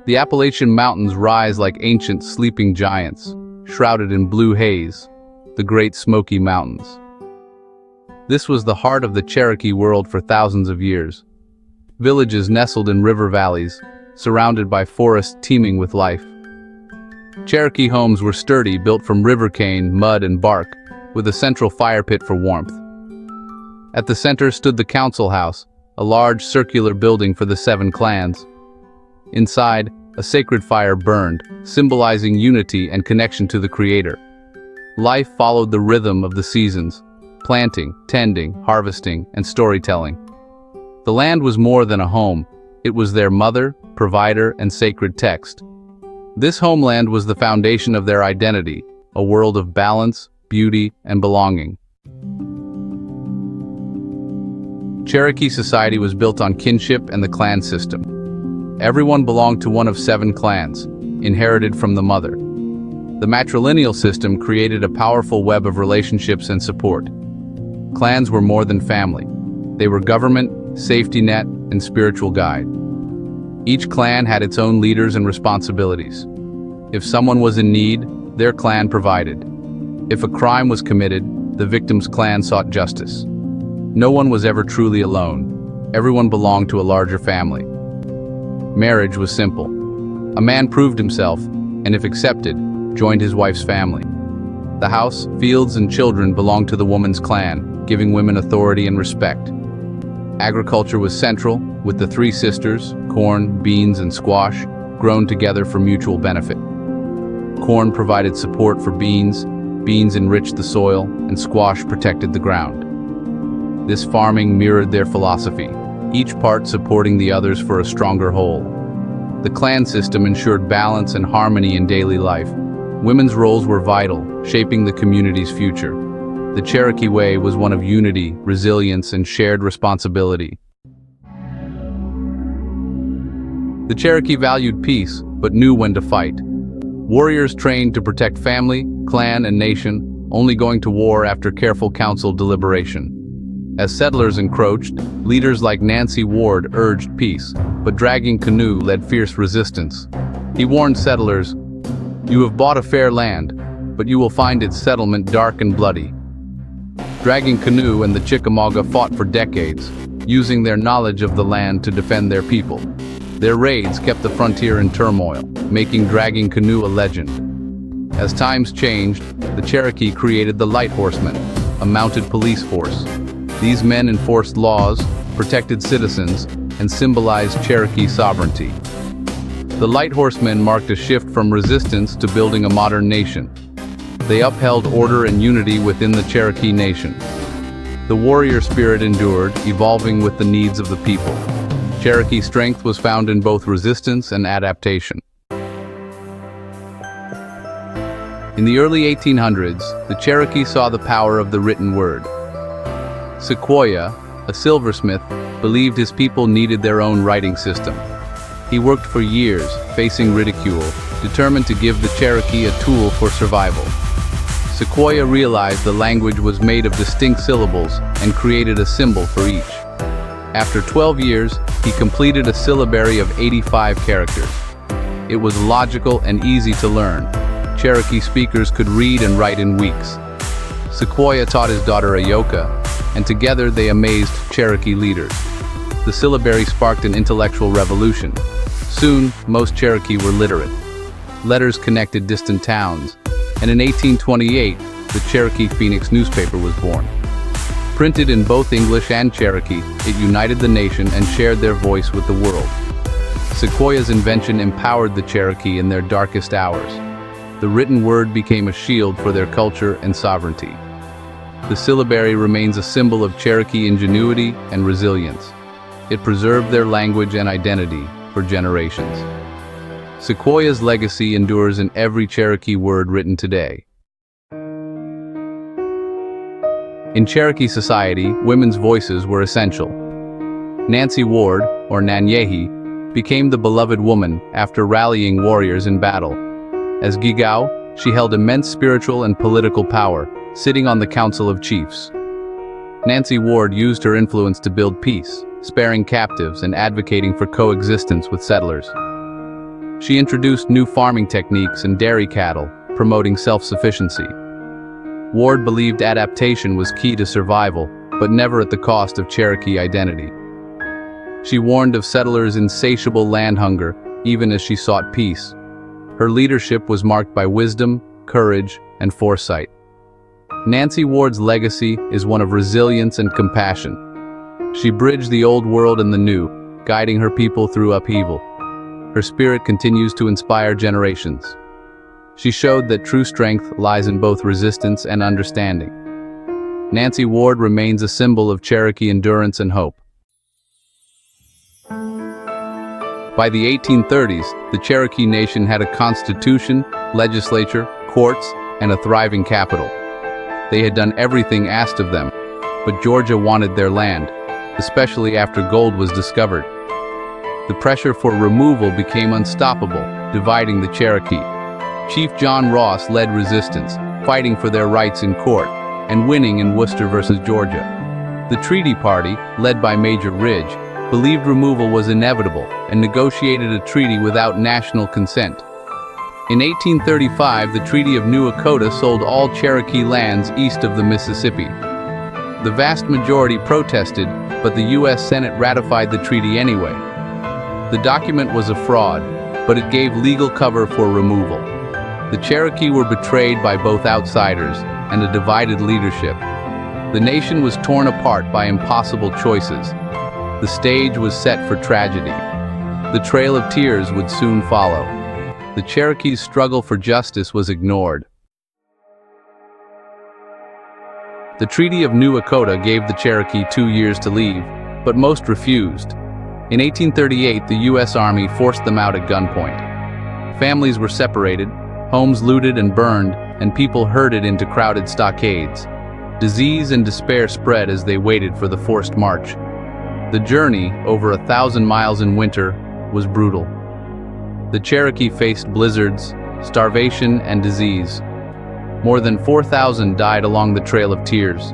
The Appalachian Mountains rise like ancient sleeping giants, shrouded in blue haze, the Great Smoky Mountains. This was the heart of the Cherokee world for thousands of years. Villages nestled in river valleys, surrounded by forests teeming with life. Cherokee homes were sturdy, built from river cane, mud, and bark, with a central fire pit for warmth. At the center stood the council house, a large circular building for the 7 clans. Inside, a sacred fire burned, symbolizing unity and connection to the Creator. Life followed the rhythm of the seasons: planting, tending, harvesting, and storytelling. The land was more than a home. It was their mother, provider, and sacred text. This homeland was the foundation of their identity, a world of balance, beauty, and belonging. Cherokee society was built on kinship and the clan system. Everyone belonged to one of 7 clans, inherited from the mother. The matrilineal system created a powerful web of relationships and support. Clans were more than family. They were government, safety net, and spiritual guide. Each clan had its own leaders and responsibilities. If someone was in need, their clan provided. If a crime was committed, the victim's clan sought justice. No one was ever truly alone. Everyone belonged to a larger family. Marriage was simple. A man proved himself, and if accepted, joined his wife's family. The house, fields, and children belonged to the woman's clan, giving women authority and respect. Agriculture was central, with the 3 sisters, corn, beans, and squash, grown together for mutual benefit. Corn provided support for beans, beans enriched the soil, and squash protected the ground. This farming mirrored their philosophy, each part supporting the others for a stronger whole. The clan system ensured balance and harmony in daily life. Women's roles were vital, shaping the community's future. The Cherokee way was one of unity, resilience, and shared responsibility. The Cherokee valued peace, but knew when to fight. Warriors trained to protect family, clan, and nation, only going to war after careful council deliberation. As settlers encroached, leaders like Nancy Ward urged peace, but Dragging Canoe led fierce resistance. He warned settlers, "You have bought a fair land, but you will find its settlement dark and bloody." Dragging Canoe and the Chickamauga fought for decades, using their knowledge of the land to defend their people. Their raids kept the frontier in turmoil, making Dragging Canoe a legend. As times changed, the Cherokee created the Light Horsemen, a mounted police force. These men enforced laws, protected citizens, and symbolized Cherokee sovereignty. The Light Horsemen marked a shift from resistance to building a modern nation. They upheld order and unity within the Cherokee Nation. The warrior spirit endured, evolving with the needs of the people. Cherokee strength was found in both resistance and adaptation. In the early 1800s, the Cherokee saw the power of the written word. Sequoyah, a silversmith, believed his people needed their own writing system. He worked for years, facing ridicule, determined to give the Cherokee a tool for survival. Sequoyah realized the language was made of distinct syllables and created a symbol for each. After 12 years, he completed a syllabary of 85 characters. It was logical and easy to learn. Cherokee speakers could read and write in weeks. Sequoyah taught his daughter Ayoka, and together they amazed Cherokee leaders. The syllabary sparked an intellectual revolution. Soon, most Cherokee were literate. Letters connected distant towns, and in 1828, the Cherokee Phoenix newspaper was born. Printed in both English and Cherokee, it united the nation and shared their voice with the world. Sequoyah's invention empowered the Cherokee in their darkest hours. The written word became a shield for their culture and sovereignty. The syllabary remains a symbol of Cherokee ingenuity and resilience. It preserved their language and identity for generations. Sequoyah's legacy endures in every Cherokee word written today. In Cherokee society, women's voices were essential. Nancy Ward, or Nanyehi, became the beloved woman after rallying warriors in battle. As Gigao, she held immense spiritual and political power, sitting on the Council of Chiefs. Nancy Ward used her influence to build peace, sparing captives and advocating for coexistence with settlers. She introduced new farming techniques and dairy cattle, promoting self-sufficiency. Ward believed adaptation was key to survival, but never at the cost of Cherokee identity. She warned of settlers' insatiable land hunger, even as she sought peace. Her leadership was marked by wisdom, courage, and foresight. Nancy Ward's legacy is one of resilience and compassion. She bridged the old world and the new, guiding her people through upheaval. Her spirit continues to inspire generations. She showed that true strength lies in both resistance and understanding. Nancy Ward remains a symbol of Cherokee endurance and hope. By the 1830s, the Cherokee Nation had a constitution, legislature, courts, and a thriving capital. They had done everything asked of them, but Georgia wanted their land, especially after gold was discovered. The pressure for removal became unstoppable, dividing the Cherokee. Chief John Ross led resistance, fighting for their rights in court, and winning in Worcester versus Georgia. The Treaty Party, led by Major Ridge, believed removal was inevitable and negotiated a treaty without national consent. In 1835, the Treaty of New Dakota sold all Cherokee lands east of the Mississippi. The vast majority protested, but the U.S. Senate ratified the treaty anyway. The document was a fraud, but it gave legal cover for removal. The Cherokee were betrayed by both outsiders and a divided leadership. The nation was torn apart by impossible choices. The stage was set for tragedy. The Trail of Tears would soon follow. The Cherokee's struggle for justice was ignored. The Treaty of New Dakota gave the Cherokee 2 years to leave, but most refused. In 1838, the U.S. Army forced them out at gunpoint. Families were separated, homes looted and burned, and people herded into crowded stockades. Disease and despair spread as they waited for the forced march. The journey, over 1,000 miles in winter, was brutal. The Cherokee faced blizzards, starvation, and disease. More than 4,000 died along the Trail of Tears.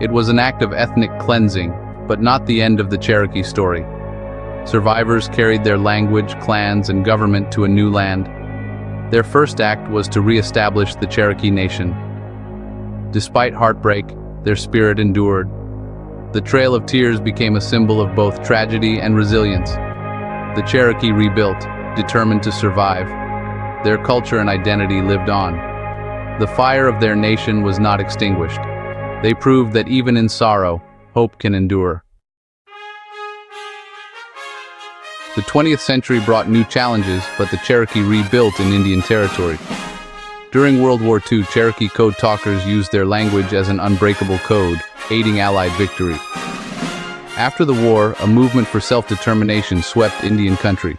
It was an act of ethnic cleansing, but not the end of the Cherokee story. Survivors carried their language, clans, and government to a new land. Their first act was to re-establish the Cherokee Nation. Despite heartbreak, their spirit endured. The Trail of Tears became a symbol of both tragedy and resilience. The Cherokee rebuilt, determined to survive. Their culture and identity lived on. The fire of their nation was not extinguished. They proved that even in sorrow, hope can endure. The 20th century brought new challenges, but the Cherokee rebuilt in Indian Territory. During World War II, Cherokee code talkers used their language as an unbreakable code, aiding Allied victory. After the war, a movement for self-determination swept Indian country.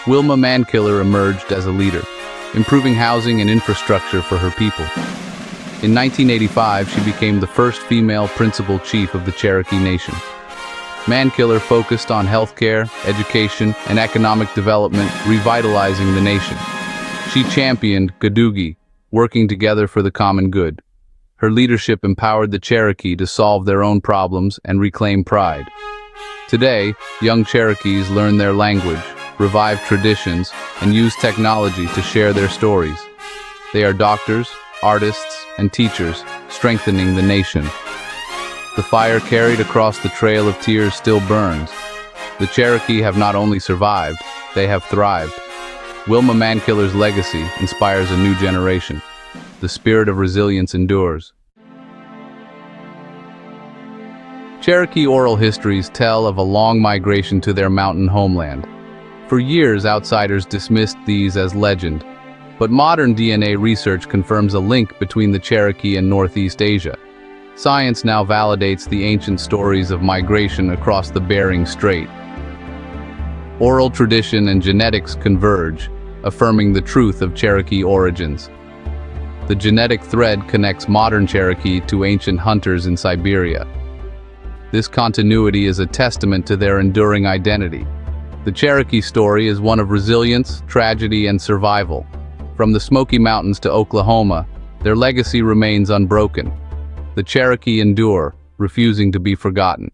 Wilma Mankiller emerged as a leader, improving housing and infrastructure for her people. In 1985, she became the first female principal chief of the Cherokee Nation. Mankiller focused on healthcare, education, and economic development, revitalizing the nation. She championed Gadugi, working together for the common good. Her leadership empowered the Cherokee to solve their own problems and reclaim pride. Today, young Cherokees learn their language, revive traditions, and use technology to share their stories. They are doctors, artists, and teachers, strengthening the nation. The fire carried across the Trail of Tears still burns. The Cherokee have not only survived, they have thrived. Wilma Mankiller's legacy inspires a new generation. The spirit of resilience endures. Cherokee oral histories tell of a long migration to their mountain homeland. For years, outsiders dismissed these as legend, but modern DNA research confirms a link between the Cherokee and Northeast Asia. Science now validates the ancient stories of migration across the Bering Strait. Oral tradition and genetics converge, affirming the truth of Cherokee origins. The genetic thread connects modern Cherokee to ancient hunters in Siberia. This continuity is a testament to their enduring identity. The Cherokee story is one of resilience, tragedy, and survival. From the Smoky Mountains to Oklahoma, their legacy remains unbroken. The Cherokee endure, refusing to be forgotten.